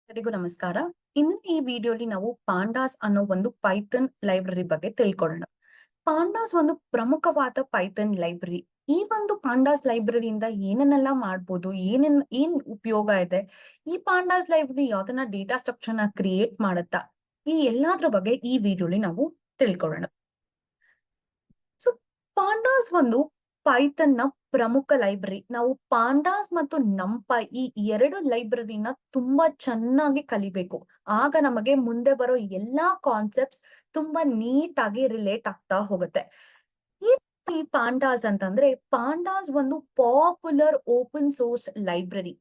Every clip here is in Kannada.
ಎಲ್ಲರಿಗೂ ನಮಸ್ಕಾರ. ಇಂದಿನ ಈ ವಿಡಿಯೋಲಿ ನಾವು ಪಾಂಡಾಸ್ ಅನ್ನೋ ಒಂದು ಪೈಥಾನ್ ಲೈಬ್ರರಿ ಬಗ್ಗೆ ತಿಳ್ಕೊಳ್ಳೋಣ. ಪಾಂಡಾಸ್ ಒಂದು ಪ್ರಮುಖವಾದ ಪೈಥಾನ್ ಲೈಬ್ರರಿ. ಈ ಒಂದು ಪಾಂಡಾಸ್ ಲೈಬ್ರರಿಯಿಂದ ಏನನ್ನೆಲ್ಲ ಮಾಡ್ಬೋದು, ಏನ್ ಉಪಯೋಗ ಇದೆ, ಈ ಪಾಂಡಾಸ್ ಲೈಬ್ರರಿ ಯಾವ್ದನ್ನ ಡೇಟಾ ಸ್ಟ್ರಕ್ಚರ್ ನ ಕ್ರಿಯೇಟ್ ಮಾಡುತ್ತಾ, ಈ ಎಲ್ಲಾದ್ರ ಬಗ್ಗೆ ಈ ವಿಡಿಯೋಲಿ ನಾವು ತಿಳ್ಕೊಳ್ಳೋಣ. ಸೊ ಪಾಂಡಾಸ್ ಒಂದು ಪೈಥಾನ್ ನ ಪ್ರಮುಖ ಲೈಬ್ರರಿ. ನಾವು ಪಾಂಡಾಸ್ ಮತ್ತು ನಂಪೈ ಈ ಎರಡು ಲೈಬ್ರರಿನ ತುಂಬಾ ಚೆನ್ನಾಗಿ ಕಲಿಬೇಕು. ಆಗ ನಮಗೆ ಮುಂದೆ ಬರೋ ಎಲ್ಲಾ ಕಾನ್ಸೆಪ್ಟ್ಸ್ ತುಂಬಾ ನೀಟ್ ಆಗಿ ರಿಲೇಟ್ ಆಗ್ತಾ ಹೋಗುತ್ತೆ. ಈ ಪಾಂಡಾಸ್ ಅಂತಂದ್ರೆ ಪಾಂಡಾಸ್ ಒಂದು popular open source library.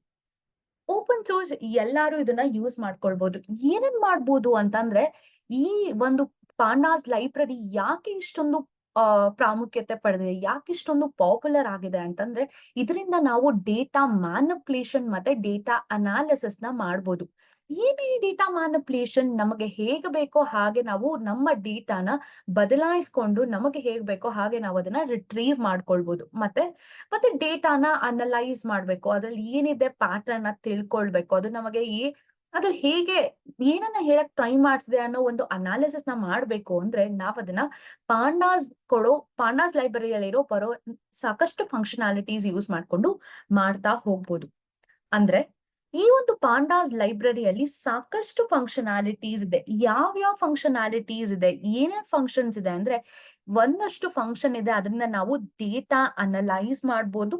Open source ಎಲ್ಲಾರು ಇದನ್ನ ಯೂಸ್ ಮಾಡ್ಕೊಳ್ಬಹುದು. ಏನೇನ್ ಮಾಡ್ಬೋದು ಅಂತಂದ್ರೆ, ಈ ಒಂದು ಪಾಂಡಾಸ್ ಲೈಬ್ರರಿ ಯಾಕೆ ಇಷ್ಟೊಂದು ಪ್ರಾಮುಖ್ಯತೆ ಪಡೆದಿದೆ, ಯಾಕೆ ಇಷ್ಟೊಂದು ಪಾಪ್ಯುಲರ್ ಆಗಿದೆ ಅಂತಂದ್ರೆ, ಇದರಿಂದ ನಾವು ಡೇಟಾ ಮ್ಯಾನಿಪ್ಯುಲೇಷನ್ ಮತ್ತೆ ಡೇಟಾ ಅನಾಲಿಸಿಸ್ ನ ಮಾಡ್ಬೋದು. ಏನ್ ಈ ಡೇಟಾ ಮ್ಯಾನಿಪ್ಯುಲೇಷನ್? ನಮಗೆ ಹೇಗೆ ಬೇಕೋ ಹಾಗೆ ನಾವು ನಮ್ಮ ಡೇಟಾನ ಬದಲಾಯಿಸ್ಕೊಂಡು ನಮಗೆ ಹೇಗ್ ಬೇಕೋ ಹಾಗೆ ನಾವು ಅದನ್ನ ರಿಟ್ರೀವ್ ಮಾಡ್ಕೊಳ್ಬಹುದು. ಮತ್ತೆ ಡೇಟಾನ ಅನಲೈಸ್ ಮಾಡ್ಬೇಕು, ಅದ್ರಲ್ಲಿ ಏನಿದೆ ಪ್ಯಾಟರ್ನ್ ತಿಳ್ಕೊಳ್ಬೇಕು, ಅದು ನಮಗೆ ಅದು ಹೇಗೆ ಏನನ್ನ ಹೇಳಕ್ ಟ್ರೈ ಮಾಡ್ತಿದೆ ಅನ್ನೋ ಒಂದು ಅನಾಲಿಸಿಸ್ ನ ಮಾಡ್ಬೇಕು ಅಂದ್ರೆ ನಾವ್ ಅದನ್ನ ಪಾಂಡಾಸ್ ಲೈಬ್ರರಿಯಲ್ಲಿ ಬರೋ ಸಾಕಷ್ಟು ಫಂಕ್ಷನಾಲಿಟೀಸ್ ಯೂಸ್ ಮಾಡ್ಕೊಂಡು ಮಾಡ್ತಾ ಹೋಗ್ಬೋದು. ಅಂದ್ರೆ ಈ ಒಂದು ಪಾಂಡಾಸ್ ಲೈಬ್ರರಿಯಲ್ಲಿ ಸಾಕಷ್ಟು ಫಂಕ್ಷನಾಲಿಟೀಸ್ ಇದೆ. ಯಾವ ಫಂಕ್ಷನಾಲಿಟೀಸ್ ಇದೆ, ಏನೇನ್ ಫಂಕ್ಷನ್ಸ್ ಇದೆ ಅಂದ್ರೆ, ಒಂದಷ್ಟು ಫಂಕ್ಷನ್ ಇದೆ, ಅದರಿಂದ ನಾವು ಡೇಟಾ ಅನಲೈಸ್ ಮಾಡ್ಬೋದು,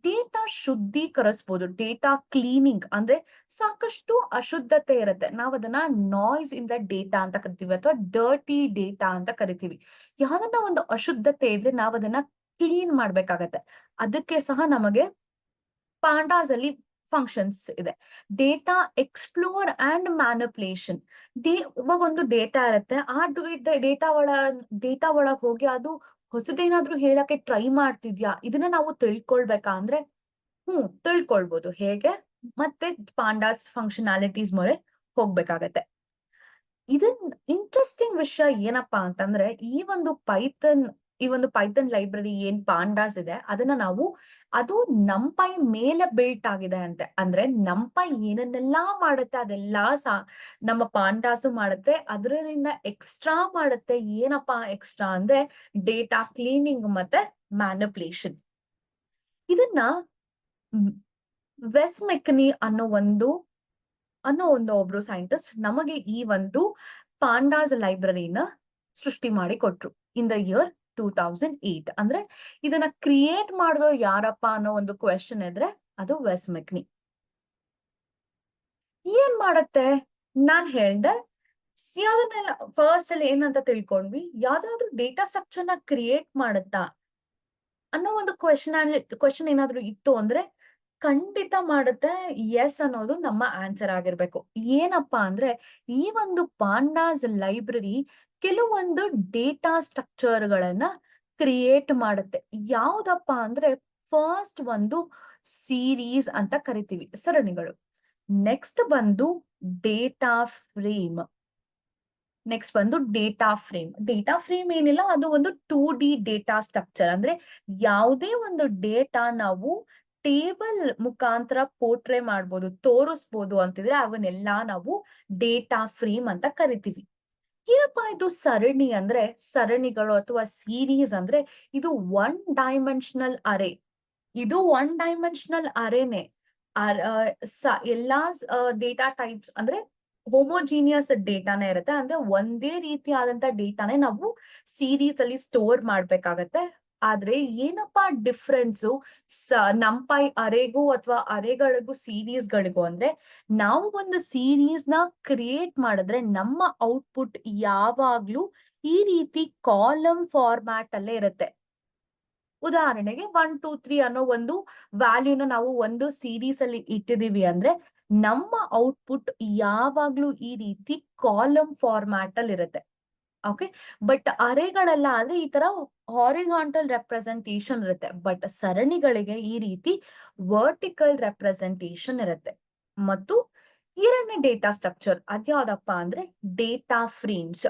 ಡೇಟಾ ಶುದ್ಧೀಕರಿಸಬಹುದು, ಡೇಟಾ ಕ್ಲೀನಿಂಗ್ ಅಂದ್ರೆ ಸಾಕಷ್ಟು ಅಶುದ್ಧತೆ ಇರುತ್ತೆ, ನಾವ್ ಅದನ್ನ ನಾಯ್ಸ್ ಇನ್ ದ ಡೇಟಾ ಅಂತ ಕರಿತೀವಿ ಅಥವಾ ಡರ್ಟಿ ಡೇಟಾ ಅಂತ ಕರಿತೀವಿ. ಯಾವ್ದನ್ನ ಒಂದು ಅಶುದ್ಧತೆ ಇದ್ರೆ ನಾವ್ ಅದನ್ನ ಕ್ಲೀನ್ ಮಾಡ್ಬೇಕಾಗತ್ತೆ. ಅದಕ್ಕೆ ಸಹ ನಮಗೆ ಪಾಂಡಾಸ್ ಅಲ್ಲಿ ಫಂಕ್ಷನ್ಸ್ ಇದೆ. Data explore and manipulation. ಇವಾಗ ಒಂದು ಡೇಟಾ ಇರುತ್ತೆ, ಆ ಡೇಟಾ ಒಳಗ್ ಹೋಗಿ ಅದು ಹೊಸದೇನಾದ್ರೂ ಹೇಳಕ್ಕೆ ಟ್ರೈ ಮಾಡ್ತಿದ್ಯಾ, ಇದನ್ನ ನಾವು ತಿಳ್ಕೊಳ್ಬೇಕಾ ಅಂದ್ರೆ ತಿಳ್ಕೊಳ್ಬೋದು. ಹೇಗೆ? ಮತ್ತೆ ಪಾಂಡಾಸ್ ಫಂಕ್ಷನಾಲಿಟೀಸ್ ಮೊರೆ ಹೋಗ್ಬೇಕಾಗತ್ತೆ. ಇದನ್ ಇಂಟ್ರೆಸ್ಟಿಂಗ್ ವಿಷಯ ಏನಪ್ಪಾ ಅಂತಂದ್ರೆ, ಈ ಒಂದು ಪೈಥಾನ್ ಲೈಬ್ರರಿ ಏನ್ ಪಾಂಡಾಸ್ ಇದೆ ಅದನ್ನ ಅದು ನಂಪೈ ಮೇಲೆ ಬಿಲ್ಟ್ ಆಗಿದೆ ಅಂತೆ. ಅಂದ್ರೆ ನಂಪೈ ಏನನ್ನೆಲ್ಲಾ ಮಾಡುತ್ತೆ ಅದೆಲ್ಲಾ ನಮ್ಮ ಪಾಂಡಾಸು ಮಾಡುತ್ತೆ. ಅದರಿಂದ ಎಕ್ಸ್ಟ್ರಾ ಮಾಡುತ್ತೆ. ಏನಪ್ಪಾ ಎಕ್ಸ್ಟ್ರಾ ಅಂದ್ರೆ ಡೇಟಾ ಕ್ಲೀನಿಂಗ್ ಮತ್ತೆ ಮ್ಯಾನಿಪ್ಯುಲೇಷನ್. ಇದನ್ನ ವೆಸ್ ಮೆಕ್ನಿ ಅನ್ನೋ ಒಂದು ಒಬ್ರು ಸೈಂಟಿಸ್ಟ್ ನಮಗೆ ಈ ಒಂದು ಪಾಂಡಾಸ್ ಲೈಬ್ರರಿನ ಸೃಷ್ಟಿ ಮಾಡಿ ಕೊಟ್ರು ಇನ್ ದ ಇಯರ್ 2008. ಅಂದ್ರೆ ಇದನ್ನ ಕ್ರಿಯೇಟ್ ಮಾಡಿದವ್ರು ಯಾರಪ್ಪ ಅನ್ನೋ ಒಂದು ಕ್ವೆಶನ್ ಇದ್ರೆ ಅದು ವೆಸ್ ಮೆಕ್ನಿ. ಏನ್ ಮಾಡತ್ತೆ? ನಾನ್ ಹೇಳ್ದೆ, ಯಾವ್ದನ್ನೆಲ್ಲ ಫಸ್ಟ್ ಅಲ್ಲಿ ಏನಂತ ತಿಳ್ಕೊಂಡ್ವಿ, ಯಾವ್ದಾದ್ರು ಡೇಟಾ ಸ್ಟ್ರಕ್ಚರ್ ನ ಕ್ರಿಯೇಟ್ ಮಾಡುತ್ತಾ ಅನ್ನೋ ಒಂದು ಕ್ವೆಶನ್ ಏನಾದ್ರು ಇತ್ತು ಅಂದ್ರೆ ಖಂಡಿತ ಮಾಡುತ್ತೆ. ಎಸ್ ಅನ್ನೋದು ನಮ್ಮ ಆನ್ಸರ್ ಆಗಿರ್ಬೇಕು. ಏನಪ್ಪಾ ಅಂದ್ರೆ, ಈ ಒಂದು ಪಾಂಡಾಸ್ ಲೈಬ್ರರಿ ಕೆಲವೊಂದು ಡೇಟಾ ಸ್ಟ್ರಕ್ಚರ್ ಗಳನ್ನ ಕ್ರಿಯೇಟ್ ಮಾಡುತ್ತೆ. ಯಾವ್ದಪ್ಪ ಅಂದ್ರೆ, ಫಸ್ಟ್ ಒಂದು ಸೀರೀಸ್ ಅಂತ ಕರಿತೀವಿ, ಸರಣಿಗಳು. ನೆಕ್ಸ್ಟ್ ಬಂದು ಡೇಟಾ ಫ್ರೇಮ್. ಡೇಟಾ ಫ್ರೇಮ್ ಏನಿಲ್ಲ, ಅದು ಒಂದು 2D ಡೇಟಾ ಸ್ಟ್ರಕ್ಚರ್. ಅಂದ್ರೆ ಯಾವುದೇ ಒಂದು ಡೇಟಾ ನಾವು ಟೇಬಲ್ ಮುಖಾಂತರ ಪೋರ್ಟ್ರೇ ಮಾಡ್ಬೋದು, ತೋರಿಸ್ಬೋದು ಅಂತಿದ್ರೆ ಅವನ್ನೆಲ್ಲಾ ನಾವು ಡೇಟಾ ಫ್ರೇಮ್ ಅಂತ ಕರಿತೀವಿ. ಏನಪ್ಪಾ ಇದು ಸರಣಿ ಅಂದ್ರೆ? ಸರಣಿಗಳು ಅಥವಾ ಸೀರೀಸ್ ಅಂದ್ರೆ ಇದು ಒನ್ ಡೈಮೆನ್ಷನಲ್ ಅರೇ. ಇದು ಒನ್ ಡೈಮೆನ್ಷನಲ್ ಅರೇನೆ. ಎಲ್ಲಾ ಡೇಟಾ ಟೈಪ್ಸ್ ಅಂದ್ರೆ ಹೋಮೋಜಿನಿಯಸ್ ಡೇಟಾನೇ ಇರುತ್ತೆ. ಅಂದ್ರೆ ಒಂದೇ ರೀತಿಯಾದಂತ ಡೇಟಾನೇ ನಾವು ಸೀರೀಸ್ ಅಲ್ಲಿ ಸ್ಟೋರ್ ಮಾಡ್ಬೇಕಾಗತ್ತೆ. ಆದ್ರೆ ಏನಪ್ಪಾ ಡಿಫ್ರೆನ್ಸ್ ನಂಪೈ ಅರೇಗೂ ಅಥವಾ ಅರೇಗಳಿಗೂ ಸೀರೀಸ್ ಗಳಿಗೂ ಅಂದ್ರೆ, ನಾವು ಒಂದು ಸೀರೀಸ್ ನ ಕ್ರಿಯೇಟ್ ಮಾಡಿದ್ರೆ ನಮ್ಮ ಔಟ್ಪುಟ್ ಯಾವಾಗ್ಲೂ ಈ ರೀತಿ ಕಾಲಮ್ ಫಾರ್ಮ್ಯಾಟ್ ಅಲ್ಲೇ ಇರುತ್ತೆ. ಉದಾಹರಣೆಗೆ 1 2 3 ಅನ್ನೋ ಒಂದು ವ್ಯಾಲ್ಯೂನ ನಾವು ಒಂದು ಸೀರೀಸ್ ಅಲ್ಲಿ ಇಟ್ಟಿದೀವಿ ಅಂದ್ರೆ ನಮ್ಮ ಔಟ್ಪುಟ್ ಯಾವಾಗ್ಲೂ ಈ ರೀತಿ ಕಾಲಮ್ ಫಾರ್ಮ್ಯಾಟ್ ಅಲ್ಲಿ ಇರುತ್ತೆ. ಓಕೆ. ಬಟ್ ಅರೇಗಳೆಲ್ಲ ಆದ್ರೆ ಈ ತರ ಹಾರಿಜಾಂಟಲ್ ರೆಪ್ರೆಸೆಂಟೇಶನ್ ಇರುತ್ತೆ. ಬಟ್ ಸರಣಿಗಳಿಗೆ ಈ ರೀತಿ ವರ್ಟಿಕಲ್ ರೆಪ್ರೆಸೆಂಟೇಶನ್ ಇರುತ್ತೆ. ಮತ್ತು ಎರಡನೇ ಡೇಟಾ ಸ್ಟ್ರಕ್ಚರ್ ಅದ್ಯಾವ್ದಪ್ಪ ಅಂದ್ರೆ ಡೇಟಾ ಫ್ರೇಮ್ಸ್.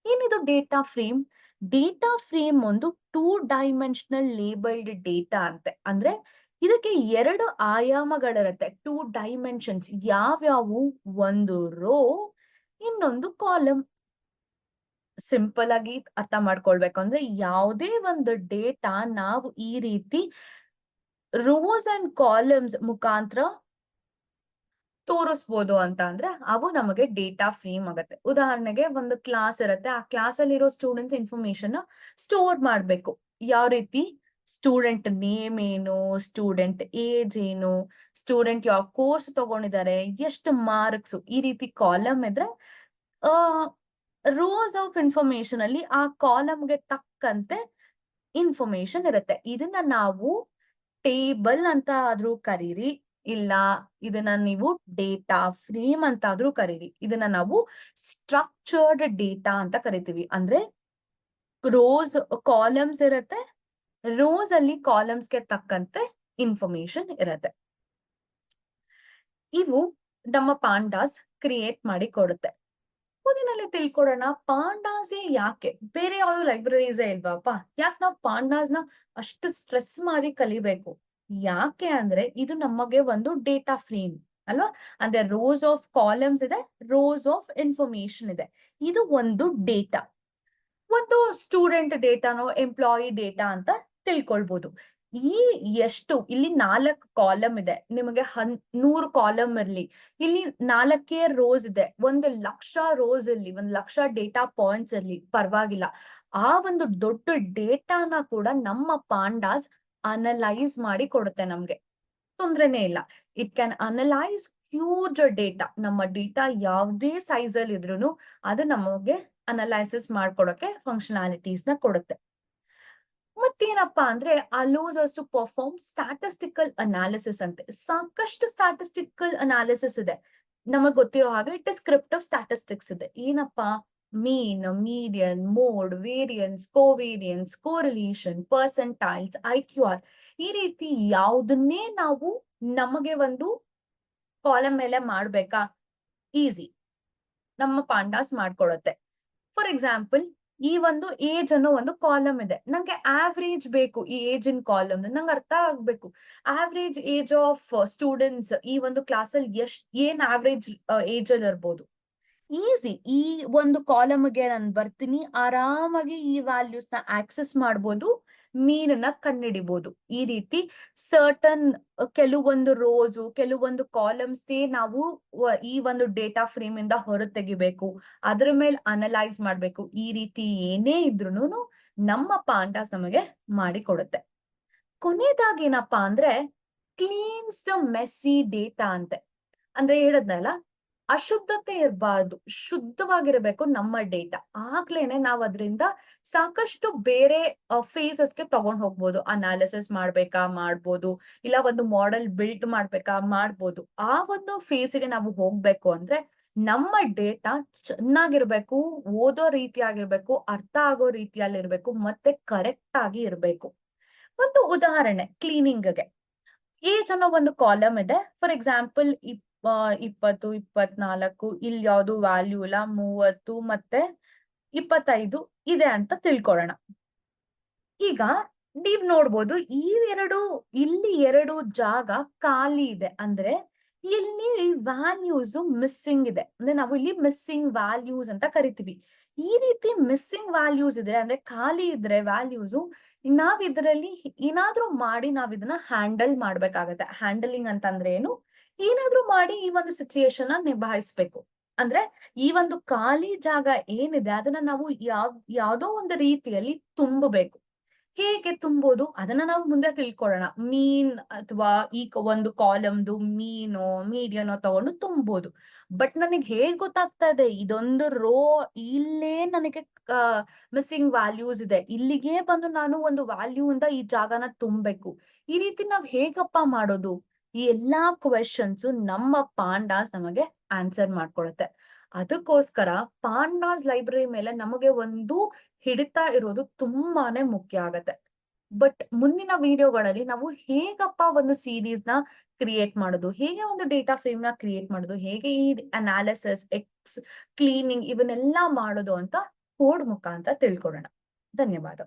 ಏನಿದು ಡೇಟಾ ಫ್ರೇಮ್? ಡೇಟಾ ಫ್ರೇಮ್ ಒಂದು 2 ಡೈಮೆನ್ಷನಲ್ ಲೇಬಲ್ಡ್ ಡೇಟಾ ಅಂತೆ. ಅಂದ್ರೆ ಇದಕ್ಕೆ 2 ಆಯಾಮಗಳಿರುತ್ತೆ, 2 ಡೈಮೆನ್ಷನ್ಸ್. ಯಾವ್ಯಾವು? ಒಂದು ರೋ, ಇನ್ನೊಂದು ಕಾಲಮ್. ಸಿಂಪಲ್ ಆಗಿ ಅರ್ಥ ಮಾಡ್ಕೊಳ್ಬೇಕು ಅಂದ್ರೆ, ಯಾವುದೇ ಒಂದು ಡೇಟಾ ನಾವು ಈ ರೀತಿ ರೋಸ್ ಅಂಡ್ ಕಾಲಮ್ಸ್ ಮುಖಾಂತರ ತೋರಿಸ್ಬೋದು ಅಂತ ಅಂದ್ರೆ ಅವು ನಮಗೆ ಡೇಟಾ ಫ್ರೇಮ್ ಆಗತ್ತೆ. ಉದಾಹರಣೆಗೆ ಒಂದು ಕ್ಲಾಸ್ ಇರುತ್ತೆ, ಆ ಕ್ಲಾಸ್ ಅಲ್ಲಿರೋ ಸ್ಟೂಡೆಂಟ್ಸ್ ಇನ್ಫಾರ್ಮೇಶನ್ ಸ್ಟೋರ್ ಮಾಡ್ಬೇಕು. ಯಾವ ರೀತಿ? ಸ್ಟೂಡೆಂಟ್ ನೇಮ್ ಏನು, ಸ್ಟೂಡೆಂಟ್ ಏಜ್ ಏನು, ಸ್ಟೂಡೆಂಟ್ ಯಾವ ಕೋರ್ಸ್ ತಗೊಂಡಿದ್ದಾರೆ, ಎಷ್ಟು ಮಾರ್ಕ್ಸ್, ಈ ರೀತಿ ಕಾಲಮ್ ಇದ್ರೆ ಆ ರೋಸ್ ಆಫ್ ಇನ್ಫಾರ್ಮೇಶನ್ ಅಲ್ಲಿ ಆ ಕಾಲಮ್ಗೆ ತಕ್ಕಂತೆ ಇನ್ಫಾರ್ಮೇಶನ್ ಇರುತ್ತೆ. ಇದನ್ನ ನಾವು ಟೇಬಲ್ ಅಂತ ಆದ್ರೂ ಕರೀರಿ, ಇಲ್ಲ ಇದನ್ನ ನೀವು ಡೇಟಾ ಫ್ರೇಮ್ ಅಂತ ಆದ್ರೂ ಕರೀರಿ. ಇದನ್ನ ನಾವು ಸ್ಟ್ರಕ್ಚರ್ಡ್ ಡೇಟಾ ಅಂತ ಕರಿತೀವಿ. ಅಂದ್ರೆ ರೋಸ್ ಕಾಲಮ್ಸ್ ಇರುತ್ತೆ, ರೋಸ್ ಅಲ್ಲಿ ಕಾಲಮ್ಸ್ಗೆ ತಕ್ಕಂತೆ ಇನ್ಫಾರ್ಮೇಶನ್ ಇರುತ್ತೆ. ಇವು ನಮ್ಮ ಪಾಂಡಾಸ್ ಕ್ರಿಯೇಟ್ ಮಾಡಿ ಕೊಡುತ್ತೆ. ಮುಂದಿನಲ್ಲಿ ತಿಳ್ಕೊಡೋಣ, ಪಾಂಡಾಸೇ ಯಾಕೆ, ಬೇರೆ ಯಾವ್ದು ಲೈಬ್ರರೀಸೇ ಇಲ್ವಾಪ, ಯಾಕೆ ನಾವು ಪಾಂಡಾಸ್ ನ ಅಷ್ಟು ಸ್ಟ್ರೆಸ್ ಮಾಡಿ ಕಲಿಬೇಕು? ಯಾಕೆ ಅಂದ್ರೆ ಇದು ನಮಗೆ ಒಂದು ಡೇಟಾ ಫ್ರೇಮ್ ಅಲ್ವಾ. ಅಂದ್ರೆ ರೋಸ್ ಆಫ್ ಕಾಲಮ್ಸ್ ಇದೆ, ರೋಸ್ ಆಫ್ ಇನ್ಫಾರ್ಮೇಶನ್ ಇದೆ. ಇದು ಒಂದು ಡೇಟಾ. ಒಂದು ಸ್ಟೂಡೆಂಟ್ ಡೇಟಾನೋ ಎಂಪ್ಲಾಯಿ ಡೇಟಾ ಅಂತ ತಿಳ್ಕೊಳ್ಬಹುದು. ಈ ಎಷ್ಟು ಇಲ್ಲಿ 4 ಕಾಲಮ್ ಇದೆ, ನಿಮಗೆ 100 ಕಾಲಮ್ ಇರ್ಲಿ, ಇಲ್ಲಿ 4 ರೋಸ್ ಇದೆ, 1,00,000 ರೋಸ್ ಇರ್ಲಿ, 1,00,000 ಡೇಟಾ ಪಾಯಿಂಟ್ಸ್ ಇರ್ಲಿ, ಪರವಾಗಿಲ್ಲ. ಆ ಒಂದು ದೊಡ್ಡ ಡೇಟಾನ ಕೂಡ ನಮ್ಮ ಪಾಂಡಾಸ್ ಅನಲೈಸ್ ಮಾಡಿ ಕೊಡುತ್ತೆ ನಮ್ಗೆ. ತೊಂದ್ರೆನೇ ಇಲ್ಲ. It can analyse huge data. ನಮ್ಮ ಡೇಟಾ ಯಾವುದೇ ಸೈಜ್ ಅಲ್ಲಿ ಇದ್ರೂನು ಅದು ನಮಗೆ ಅನಲೈಸಿಸ್ ಮಾಡ್ಕೊಡಕ್ಕೆ ಫಂಕ್ಷನಾಲಿಟೀಸ್ ನ ಕೊಡುತ್ತೆ. ಮತ್ತೇನಪ್ಪಾ ಅಂದ್ರೆ allows us to perform statistical analysis ಅಂತೆ. ಸಾಕಷ್ಟು ಸ್ಟಾಟಿಸ್ಟಿಕಲ್ ಅನಾಲಿಸಿಸ್ ಇದೆ. ನಮಗ್ ಗೊತ್ತಿರೋ ಹಾಗೆ ಡಿಸ್ಕ್ರಿಪ್ಟಿವ್ ಸ್ಟಾಟಿಸ್ಟಿಕ್ಸ್ ಇದೆ. ಏನಪ್ಪಾ? Mean, median, mode, variance, covariance, correlation, percentiles, IQR, ಈ ರೀತಿ ಯಾವುದನ್ನೇ ನಾವು ನಮಗೆ ಒಂದು ಕಾಲಮ್ ಮೇಲೆ ಮಾಡ್ಬೇಕಾ? ಈಸಿ, ನಮ್ಮ ಪಾಂಡಾಸ್ ಮಾಡ್ಕೊಳುತ್ತೆ. ಫಾರ್ ಎಕ್ಸಾಂಪಲ್, ಈ ಒಂದು ಏಜ್ ಅನ್ನೋ ಒಂದು ಕಾಲಮ್ ಇದೆ, ನಂಗೆ ಆವ್ರೇಜ್ ಬೇಕು. ಈ ಏಜ್ ಇನ್ ಕಾಲಮ್ ನಂಗೆ ಅರ್ಥ ಆಗ್ಬೇಕು. ಆವ್ರೇಜ್ ಏಜ್ ಆಫ್ ಸ್ಟೂಡೆಂಟ್ಸ್ ಈ ಒಂದು ಕ್ಲಾಸ್ ಅಲ್ಲಿ ಏನ್ ಆವ್ರೇಜ್ ಏಜ್ ಅಲ್ಲಿ ಇರ್ಬೋದು. ಈಸಿ, ಈ ಒಂದು ಕಾಲಮ್ಗೆ ನಾನು ಬರ್ತೀನಿ, ಆರಾಮಾಗಿ ಈ ವ್ಯಾಲ್ಯೂಸ್ ನ ಆಕ್ಸೆಸ್ ಮಾಡ್ಬೋದು, ಮೀನನ್ನ ಕಂಡುಹಿಡಿಬಹುದು. ಈ ರೀತಿ ಸರ್ಟನ್ ಕೆಲವೊಂದು ರೋಸು, ಕೆಲವೊಂದು ಕಾಲಮ್ಸ್ ನಾವು ಈ ಒಂದು ಡೇಟಾ ಫ್ರೇಮ್ ಇಂದ ಹೊರ ತೆಗಿಬೇಕು, ಅದ್ರ ಮೇಲೆ ಅನಲೈಸ್ ಮಾಡ್ಬೇಕು. ಈ ರೀತಿ ಏನೇ ಇದ್ರೂನು ನಮ್ಮ ಪಾಂಡಾಸ್ ನಮಗೆ ಮಾಡಿಕೊಡುತ್ತೆ. ಕೊನೆಯದಾಗಿ ಏನಪ್ಪಾ ಅಂದ್ರೆ ಕ್ಲೀನ್ಸ್ ದ ಮೆಸ್ಸಿ ಡೇಟಾ ಅಂತೆ. ಅಂದ್ರೆ ಹೇಳದ್ನಲ್ಲ, ಅಶುದ್ಧತೆ ಇರಬಾರ್ದು, ಶುದ್ಧವಾಗಿರ್ಬೇಕು ನಮ್ಮ ಡೇಟಾ. ಆಗ್ಲೇನೆ ನಾವ್ ಅದರಿಂದ ಸಾಕಷ್ಟು ಬೇರೆ ಫೇಸಸ್ಗೆ ತಗೊಂಡ್ ಹೋಗ್ಬೋದು. ಅನಾಲಿಸಿಸ್ ಮಾಡ್ಬೋದು, ಇಲ್ಲ ಒಂದು ಮಾಡೆಲ್ ಬಿಲ್ಡ್ ಮಾಡ್ಬೋದು. ಆ ಒಂದು ಫೇಸ್ಗೆ ನಾವು ಹೋಗ್ಬೇಕು ಅಂದ್ರೆ ನಮ್ಮ ಡೇಟಾ ಚೆನ್ನಾಗಿರ್ಬೇಕು, ಓದೋ ರೀತಿಯಾಗಿರ್ಬೇಕು, ಅರ್ಥ ಆಗೋ ರೀತಿಯಲ್ಲಿರ್ಬೇಕು, ಮತ್ತೆ ಕರೆಕ್ಟ್ ಆಗಿ ಇರ್ಬೇಕು. ಒಂದು ಉದಾಹರಣೆ ಕ್ಲೀನಿಂಗ್ಗೆ, ಏಜ್ ಅನ್ನೋ ಒಂದು ಕಾಲಮ್ ಇದೆ. ಫಾರ್ ಎಕ್ಸಾಂಪಲ್ 20, 24, ಇಲ್ಲಿ ಯಾವ್ದು ವ್ಯಾಲ್ಯೂ ಇಲ್ಲ, 30 ಮತ್ತೆ 25 ಇದೆ ಅಂತ ತಿಳ್ಕೊಳ್ಳೋಣ. ಈಗ ನೀವ್ ನೋಡ್ಬೋದು, ಇಲ್ಲಿ 2 ಜಾಗ ಖಾಲಿ ಇದೆ. ಅಂದ್ರೆ ಇಲ್ಲಿ ವ್ಯಾಲ್ಯೂಸ್ ಮಿಸ್ಸಿಂಗ್ ಇದೆ. ಅಂದ್ರೆ ನಾವು ಇಲ್ಲಿ ಮಿಸ್ಸಿಂಗ್ ವ್ಯಾಲ್ಯೂಸ್ ಅಂತ ಕರಿತೀವಿ. ಈ ರೀತಿ ಮಿಸ್ಸಿಂಗ್ ವ್ಯಾಲ್ಯೂಸ್ ಇದೆ, ಅಂದ್ರೆ ಖಾಲಿ ಇದ್ರೆ ವ್ಯಾಲ್ಯೂಸ್, ನಾವ್ ಇದರಲ್ಲಿ ಏನಾದ್ರೂ ಮಾಡಿ ನಾವ್ ಇದನ್ನ ಹ್ಯಾಂಡಲ್ ಮಾಡ್ಬೇಕಾಗತ್ತೆ. ಹ್ಯಾಂಡಲಿಂಗ್ ಅಂತಂದ್ರೆ ಏನು? ಏನಾದ್ರೂ ಮಾಡಿ ಈ ಒಂದು ಸಿಚುಯೇಷನ್ ನಿಭಾಯಿಸ್ಬೇಕು. ಅಂದ್ರೆ ಈ ಒಂದು ಖಾಲಿ ಜಾಗ ಏನಿದೆ ಅದನ್ನ ನಾವು ಯಾವ್ದೋ ಒಂದು ರೀತಿಯಲ್ಲಿ ತುಂಬಬೇಕು. ಹೇಗೆ ತುಂಬೋದು ಅದನ್ನ ನಾವು ಮುಂದೆ ತಿಳ್ಕೊಳ್ಳೋಣ. ಮೀನ್ ಅಥವಾ ಈ ಒಂದು ಕಾಲಮ್ದು ಮೀನೋ ಮೀಡಿಯನೋ ತಗೊಂಡು ತುಂಬೋದು. ಬಟ್ ನನಗೆ ಹೇಗ್ ಗೊತ್ತಾಗ್ತಾ ಇದೆ ಇದೊಂದು ರೋ ಇಲ್ಲೇ ನನಗೆ ಮಿಸ್ಸಿಂಗ್ ವ್ಯಾಲ್ಯೂಸ್ ಇದೆ, ಇಲ್ಲಿಗೆ ಬಂದು ನಾನು ಒಂದು ವ್ಯಾಲ್ಯೂ ಇಂದ ಈ ಜಾಗನ ತುಂಬಬೇಕು. ಈ ರೀತಿ ನಾವ್ ಹೇಗಪ್ಪ ಮಾಡೋದು? ಈ ಎಲ್ಲಾ ಕ್ವೆಶನ್ಸ್ ನಮ್ಮ ಪಾಂಡಾಸ್ ನಮಗೆ ಆನ್ಸರ್ ಮಾಡ್ಕೊಳುತ್ತೆ. ಅದಕ್ಕೋಸ್ಕರ ಪಾಂಡಾಸ್ ಲೈಬ್ರರಿ ಮೇಲೆ ನಮಗೆ ಒಂದು ಹಿಡಿತ ಇರೋದು ತುಂಬಾನೇ ಮುಖ್ಯ ಆಗತ್ತೆ. ಬಟ್ ಮುಂದಿನ ವಿಡಿಯೋಗಳಲ್ಲಿ ನಾವು ಹೇಗಪ್ಪ ಒಂದು ಸೀರೀಸ್ ನ ಕ್ರಿಯೇಟ್ ಮಾಡೋದು, ಹೇಗೆ ಒಂದು ಡೇಟಾ ಫ್ರೇಮ್ ನ ಕ್ರಿಯೇಟ್ ಮಾಡೋದು, ಹೇಗೆ ಈ ಅನಾಲಿಸಿಸ್, ಕ್ಲೀನಿಂಗ್ ಇವನ್ನೆಲ್ಲಾ ಮಾಡೋದು ಅಂತ ಕೋಡ್ ಮುಖಾಂತರ ತಿಳ್ಕೊಳ್ಳೋಣ. ಧನ್ಯವಾದ.